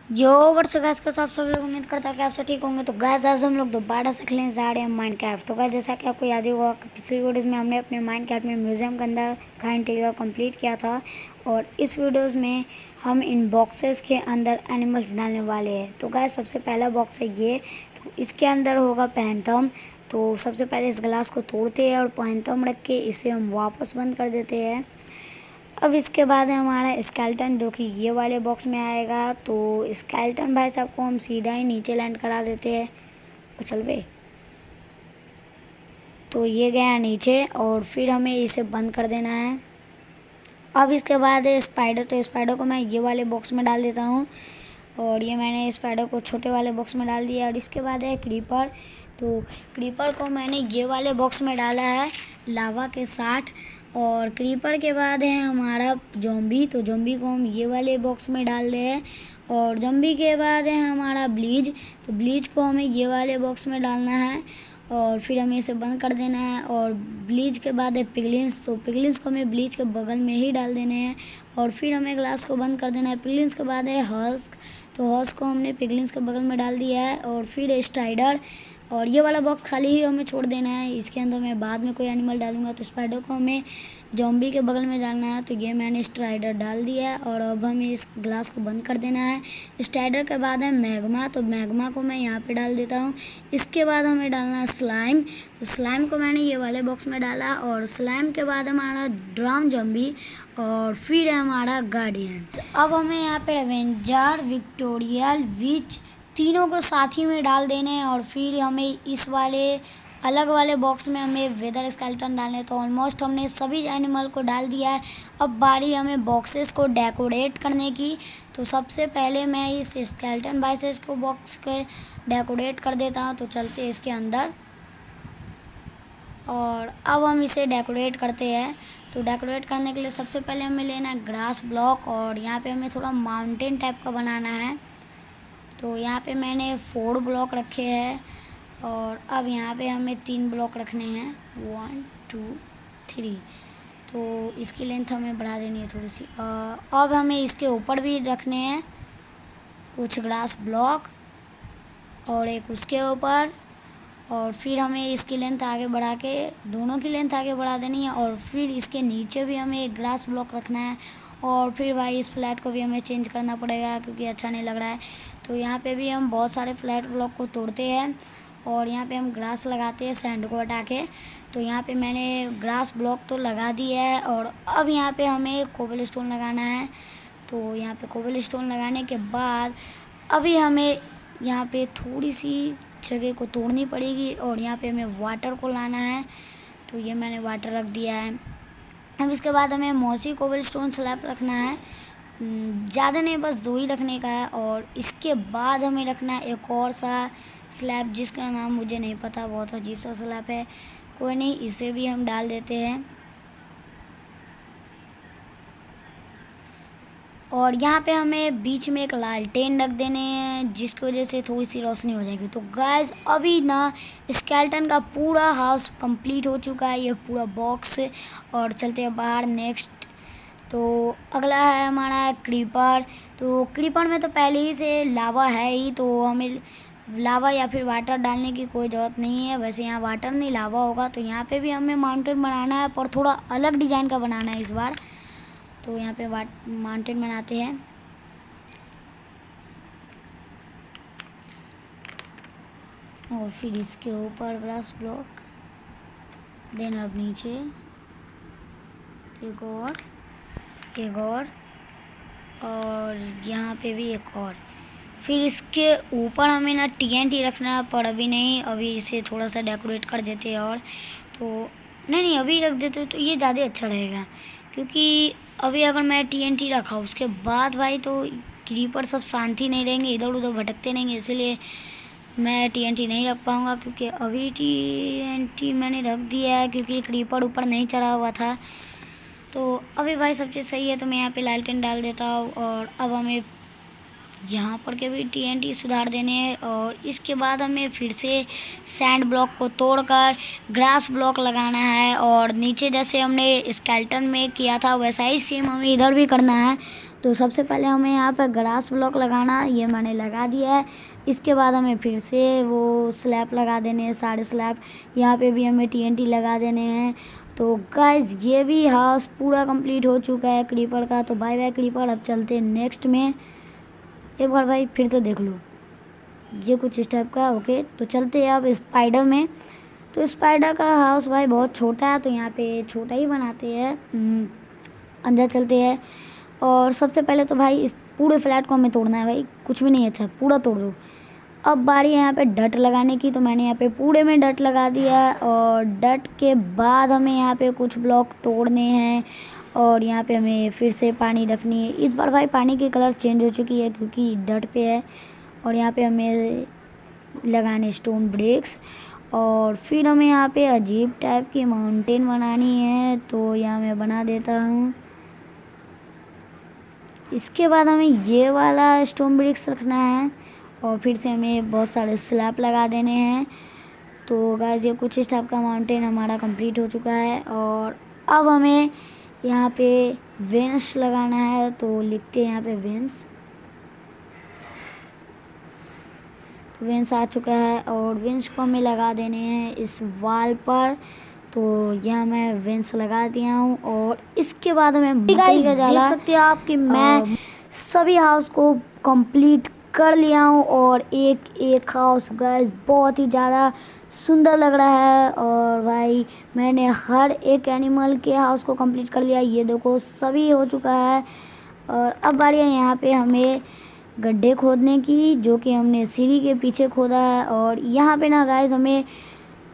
जो वर्ष गाइस का सब लोग उम्मीद करता है कि आप सब ठीक होंगे। तो गाइस आज हम लोग दोबारा से खेलें जा रहे हैं माइनक्राफ्ट। तो गाइस जैसा कि आपको याद ही होगा कि पिछली वीडियोज़ में हमने अपने माइनक्राफ्ट में म्यूजियम के अंदर का इंटीरियर कंप्लीट किया था, और इस वीडियोज़ में हम इन बॉक्सेस के अंदर एनिमल्स डालने वाले हैं। तो गाइस सबसे पहला बॉक्स है ये, तो इसके अंदर होगा पैंथम। तो सबसे पहले इस ग्लास को तोड़ते हैं और पैंथम रख के इसे हम वापस बंद कर देते हैं। अब इसके बाद है हमारा स्केलेटन, जो कि ये वाले बॉक्स में आएगा। तो स्केलेटन भाई साहब को हम सीधा ही नीचे लैंड करा देते हैं। तो चल बे, तो ये गया नीचे और फिर हमें इसे बंद कर देना है। अब इसके बाद है स्पाइडर। तो स्पाइडर को मैं ये वाले बॉक्स में डाल देता हूँ, और ये मैंने स्पाइडर को छोटे वाले बॉक्स में डाल दिया। और इसके बाद है क्रीपर। तो क्रीपर को मैंने ये वाले बॉक्स में डाला है लावा के साथ। और क्रीपर के बाद है हमारा ज़ॉम्बी। तो ज़ॉम्बी को हम ये वाले बॉक्स में डाल रहे हैं। और ज़ॉम्बी के बाद है हमारा ब्लीच। तो ब्लीच को हमें ये वाले बॉक्स में डालना है और फिर हमें इसे बंद कर देना है। और ब्लीच के बाद है पिगलिन्स। तो पिगलिन्स को हमें ब्लीच के बगल में ही डाल देने हैं और फिर हमें ग्लास को बंद कर देना है। पिगलिन्स के बाद है हस्क। तो हस्क को हमने पिगलिन्स के बगल में डाल दिया है। और फिर है स्ट्राइडर, और ये वाला बॉक्स खाली ही हमें छोड़ देना है। इसके अंदर मैं बाद में कोई एनिमल डालूंगा। तो स्पाइडर को हमें ज़ॉम्बी के बगल में डालना है। तो ये मैंने स्ट्राइडर डाल दिया है और अब हमें इस ग्लास को बंद कर देना है। स्ट्राइडर के बाद है मैग्मा। तो मैग्मा को मैं यहाँ पे डाल देता हूँ। इसके बाद हमें डालना है स्लाइम। तो स्लाइम को मैंने ये वाले बॉक्स में डाला। और स्लाइम के बाद हमारा ड्रम ज़ॉम्बी, और फिर है हमारा गार्डियन। अब हमें यहाँ पे एवेंजर, विक्टोरियल, विच तीनों को साथ ही में डाल देने हैं। और फिर हमें इस वाले अलग वाले बॉक्स में हमें वेदर स्केलेटन डालने। तो ऑलमोस्ट हमने सभी एनिमल को डाल दिया है। अब बारी हमें बॉक्सेस को डेकोरेट करने की। तो सबसे पहले मैं इस स्केलेटन बाइसेस को बॉक्स के डेकोरेट कर देता हूँ। तो चलते हैं इसके अंदर और अब हम इसे डेकोरेट करते हैं। तो डेकोरेट करने के लिए सबसे पहले हमें लेना है ग्रास ब्लॉक, और यहाँ पे हमें थोड़ा माउंटेन टाइप का बनाना है। तो यहाँ पे मैंने 4 ब्लॉक रखे हैं, और अब यहाँ पे हमें 3 ब्लॉक रखने हैं, 1 2 3। तो इसकी लेंथ हमें बढ़ा देनी है थोड़ी सी। अब हमें इसके ऊपर भी रखने हैं कुछ ग्रास ब्लॉक और एक उसके ऊपर। और फिर हमें इसकी लेंथ आगे बढ़ा के, दोनों की लेंथ आगे बढ़ा देनी है। और फिर इसके नीचे भी हमें एक ग्रास ब्लॉक रखना है। और फिर भाई इस फ्लैट को भी हमें चेंज करना पड़ेगा क्योंकि अच्छा नहीं लग रहा है। तो यहाँ पे भी हम बहुत सारे फ्लैट ब्लॉक को तोड़ते हैं और यहाँ पे हम ग्रास लगाते हैं सैंड को हटा के। तो यहाँ पे मैंने ग्रास ब्लॉक तो लगा दिया है, और अब यहाँ पे हमें कोबल स्टोन लगाना है। तो यहाँ पे कोबल स्टोन लगाने के बाद अभी हमें यहाँ पे थोड़ी सी जगह को तोड़नी पड़ेगी, और यहाँ पे हमें वाटर को लाना है। तो ये मैंने वाटर रख दिया है। अब इसके बाद हमें मॉसी कोबल स्टोन स्लैब रखना है, ज़्यादा नहीं, बस 2 ही रखने का है। और इसके बाद हमें रखना है एक और सा स्लैब जिसका नाम मुझे नहीं पता, बहुत अजीब सा स्लैब है। कोई नहीं, इसे भी हम डाल देते हैं। और यहाँ पे हमें बीच में एक लालटेन रख देने हैं जिसकी वजह से थोड़ी सी रोशनी हो जाएगी। तो गाइस अभी ना स्केलेटन का पूरा हाउस कंप्लीट हो चुका है, ये पूरा बॉक्स। और चलते हैं बाहर नेक्स्ट। तो अगला है हमारा क्रीपर। तो क्रीपर में तो पहले ही से लावा है ही, तो हमें लावा या फिर वाटर डालने की कोई ज़रूरत नहीं है। वैसे यहाँ वाटर नहीं लावा होगा। तो यहाँ पे भी हमें माउंटेन बनाना है, पर थोड़ा अलग डिज़ाइन का बनाना है इस बार। तो यहाँ पे माउंटेन बनाते हैं। और फिर इसके ऊपर ग्रास ब्लॉक, देन अब नीचे एक और यहाँ पे भी एक और। फिर इसके ऊपर हमें ना TNT रखना, पर अभी नहीं, अभी इसे थोड़ा सा डेकोरेट कर देते हैं। और तो नहीं, अभी रख देते तो ये ज़्यादा अच्छा रहेगा, क्योंकि अभी अगर मैं TNT रखा उसके बाद भाई तो क्रीपर सब शांति नहीं रहेंगे, इधर उधर भटकते रहेंगे, इसलिए मैं TNT नहीं रख पाऊँगा। क्योंकि अभी TNT मैंने रख दिया है क्योंकि क्रीपर ऊपर नहीं चढ़ा हुआ था। तो अभी भाई सब चीज़ सही है, तो मैं यहाँ पे लालटेन डाल देता हूँ। और अब हमें यहाँ पर के भी TNT सुधार देने हैं। और इसके बाद हमें फिर से सैंड ब्लॉक को तोड़कर ग्रास ब्लॉक लगाना है, और नीचे जैसे हमने स्केलेटन में किया था वैसा ही सेम हमें इधर भी करना है। तो सबसे पहले हमें यहाँ पर ग्रास ब्लॉक लगाना, ये मैंने लगा दिया है। इसके बाद हमें फिर से वो स्लैब लगा देने हैं, सारे स्लैब। यहाँ पे भी हमें TNT लगा देने हैं। तो गाइज ये भी हाउस पूरा कंप्लीट हो चुका है क्रीपर का। तो बाय बाय क्रीपर, अब चलते हैं नेक्स्ट में। एक बार भाई फिर से देख लो, ये कुछ इस टाइप का। ओके, तो चलते हैं अब स्पाइडर में। तो स्पाइडर का हाउस भाई बहुत छोटा है, तो यहाँ पे छोटा ही बनाते हैं। अंदर चलते हैं। और सबसे पहले तो भाई पूरे फ्लैट को हमें तोड़ना है भाई, कुछ भी नहीं, अच्छा पूरा तोड़ दो। अब बारी है यहाँ पे डट लगाने की, तो मैंने यहाँ पे पूरे में डट लगा दिया है। और डट के बाद हमें यहाँ पे कुछ ब्लॉक तोड़ने हैं और यहाँ पे हमें फिर से पानी रखनी है। इस बार भाई पानी की कलर चेंज हो चुकी है क्योंकि डट पे है। और यहाँ पे हमें लगाने स्टोन ब्रिक्स। और फिर हमें यहाँ पे अजीब टाइप की माउंटेन बनानी है, तो यहाँ मैं बना देता हूँ। इसके बाद हमें ये वाला स्टोन ब्रिक्स रखना है और फिर से हमें बहुत सारे स्लैब लगा देने हैं। तो गाइस ये कुछ इस टाइप का माउंटेन हमारा कंप्लीट हो चुका है। और अब हमें यहाँ पे वेंस लगाना है, तो लिखते हैं यहाँ पे वेंस। वेंस आ चुका है और वेंस को हमें लगा देने हैं इस वॉल पर। तो यहाँ मैं वेंस लगा दिया हूँ। और इसके बाद हमें गाइस देख सकते हो आप कि मैं सभी हाउस को कंप्लीट कर लिया हूँ। और एक एक हाउस गाइस बहुत ही ज़्यादा सुंदर लग रहा है। और भाई मैंने हर एक एनिमल के हाउस को कंप्लीट कर लिया, ये देखो सभी हो चुका है। और अब बारी है यहाँ पे हमें गड्ढे खोदने की, जो कि हमने सीढ़ी के पीछे खोदा है। और यहाँ पे ना गाइस हमें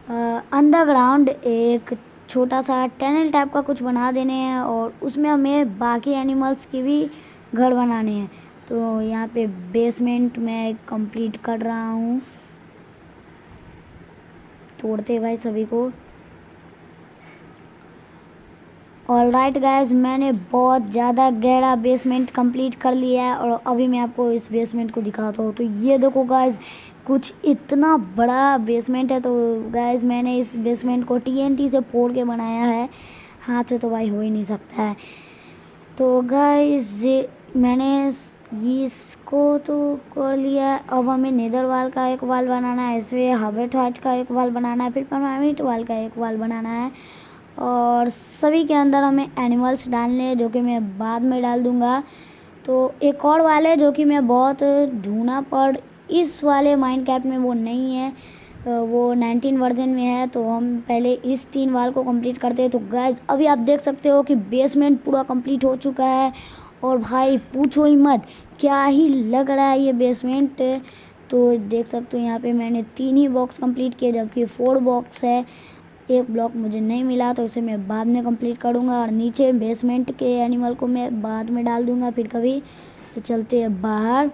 अंडरग्राउंड एक छोटा सा टनल टाइप का कुछ बना देने हैं और उसमें हमें बाकी एनिमल्स के भी घर बनाने हैं। तो यहाँ पे बेसमेंट मैं कंप्लीट कर रहा हूँ। तोड़ते भाई सभी को। ऑलराइट गाइस, मैंने बहुत ज़्यादा गहरा बेसमेंट कंप्लीट कर लिया है और अभी मैं आपको इस बेसमेंट को दिखाता हूँ। तो ये देखो गाइस, कुछ इतना बड़ा बेसमेंट है। तो गाइस मैंने इस बेसमेंट को TNT से फोड़ के बनाया है, हाथ से तो भाई हो ही नहीं सकता है। तो गाइस मैंने इसको तो कर लिया। अब हमें नेदर वाल का एक वाल बनाना है, इसमें हैबिटेट का एक वाल बनाना है, फिर परमानेंट वाल का एक वाल बनाना है। और सभी के अंदर हमें एनिमल्स डालने हैं, जो कि मैं बाद में डाल दूँगा। तो एक और वाल है जो कि मैं बहुत ढूंढा पर इस वाले माइनक्राफ्ट में वो नहीं है, वो 19 वर्जन में है। तो हम पहले इस 3 वाल को कंप्लीट करते हैं। तो गाइस अभी आप देख सकते हो कि बेसमेंट पूरा कंप्लीट हो चुका है। और भाई पूछो ही मत, क्या ही लग रहा है ये बेसमेंट। तो देख सकते हो यहाँ पे मैंने 3 ही बॉक्स कंप्लीट किए, जबकि 4 बॉक्स है। एक ब्लॉक मुझे नहीं मिला, तो उसे मैं बाद में कंप्लीट करूँगा। और नीचे बेसमेंट के एनिमल को मैं बाद में डाल दूँगा फिर कभी। तो चलते हैं बाहर।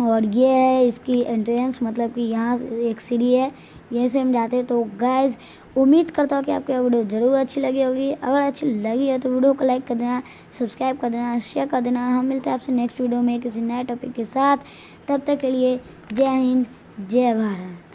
और ये है इसकी एंट्रेंस, मतलब कि यहाँ एक सीढ़ी है, यहीं से हम जाते हैं। तो गाइस उम्मीद करता हूँ कि आपको वीडियो ज़रूर अच्छी लगी होगी। अगर अच्छी लगी है तो वीडियो को लाइक कर देना, सब्सक्राइब कर देना, शेयर कर देना। हम मिलते हैं आपसे नेक्स्ट वीडियो में किसी नए टॉपिक के साथ। तब तक के लिए जय हिंद, जय भारत।